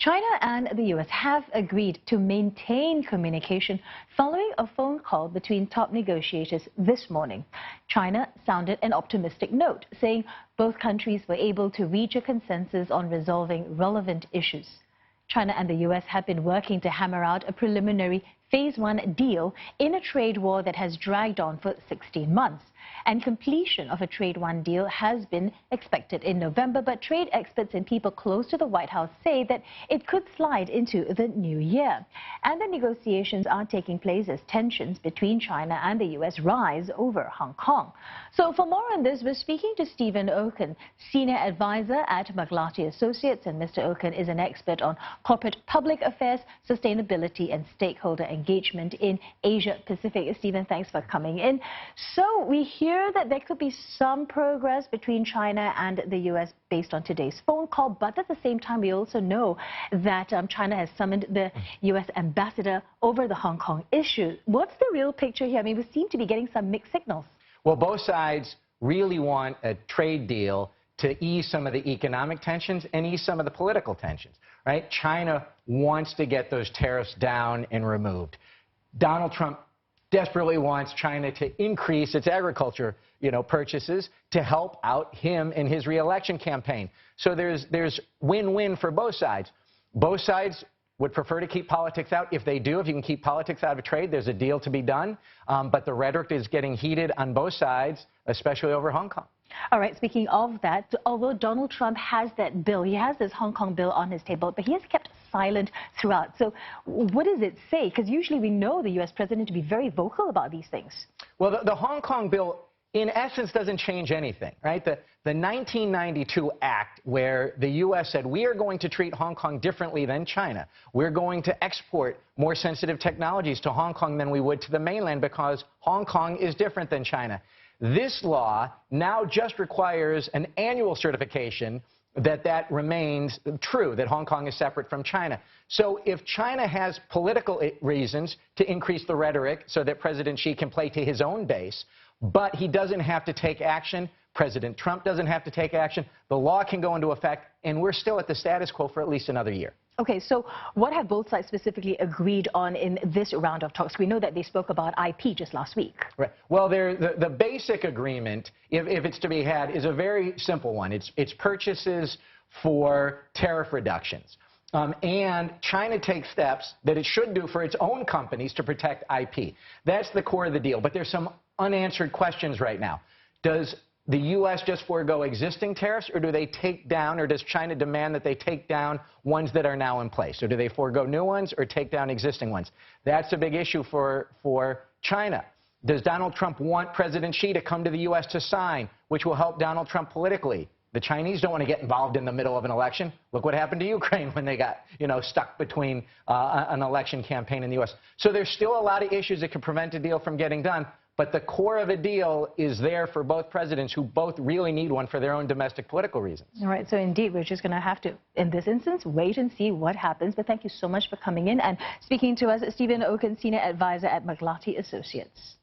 China and the U.S. have agreed to maintain communication following a phone call between top negotiators this morning. China sounded an optimistic note, saying both countries were able to reach a consensus on resolving relevant issues. China and the U.S. have been working to hammer out a preliminary Phase 1 deal in a trade war that has dragged on for 16 months. And completion of a Trade 1 deal has been expected in November, but trade experts and people close to the White House say that it could slide into the new year. And the negotiations are taking place as tensions between China and the U.S. rise over Hong Kong. So for more on this, we're speaking to Stephen Okun, Senior Advisor at McLarty Associates. And Mr. Okun is an expert on corporate public affairs, sustainability and stakeholder engagement in Asia Pacific. Stephen, thanks for coming in. So we hear that there could be some progress between China and the U.S. based on today's phone call, but at the same time we also know that China has summoned the U.S. ambassador over the Hong Kong issue. What's the real picture here? I mean, we seem to be getting some mixed signals. Well, both sides really want a trade deal to ease some of the economic tensions and ease some of the political tensions, right? China wants to get those tariffs down and removed. Donald Trump desperately wants China to increase its agriculture, purchases to help out him in his re-election campaign. So there's win-win for both sides. Both sides would prefer to keep politics out. If they do, if you can keep politics out of trade, there's a deal to be done. But the rhetoric is getting heated on both sides, especially over Hong Kong. All right, speaking of that, although Donald Trump has that bill, he has this Hong Kong bill on his table, but he has kept silent throughout. So what does it say? Because usually we know the U.S. president to be very vocal about these things. Well, the Hong Kong bill, in essence, doesn't change anything, right? The 1992 act where the U.S. said, we are going to treat Hong Kong differently than China. We're going to export more sensitive technologies to Hong Kong than we would to the mainland because Hong Kong is different than China. This law now just requires an annual certification that remains true, that Hong Kong is separate from China. So if China has political reasons to increase the rhetoric so that President Xi can play to his own base, but he doesn't have to take action, President Trump doesn't have to take action, the law can go into effect, and we're still at the status quo for at least another year. Okay, so what have both sides specifically agreed on in this round of talks? We know that they spoke about IP just last week. Right. Well, the basic agreement, if it's to be had, is a very simple one. It's purchases for tariff reductions. And China takes steps that it should do for its own companies to protect IP. That's the core of the deal. But there's some unanswered questions right now. Does the U.S. just forego existing tariffs, or do they take down, or does China demand that they take down ones that are now in place? Or do they forego new ones or take down existing ones? That's a big issue for China. Does Donald Trump want President Xi to come to the U.S. to sign, which will help Donald Trump politically? The Chinese don't want to get involved in the middle of an election. Look what happened to Ukraine when they got, stuck between an election campaign in the U.S. So there's still a lot of issues that could prevent a deal from getting done. But the core of a deal is there for both presidents who both really need one for their own domestic political reasons. All right. So indeed, we're just going to have to, in this instance, wait and see what happens. But thank you so much for coming in and speaking to us. Stephen Okun, Senior Advisor at McLarty Associates.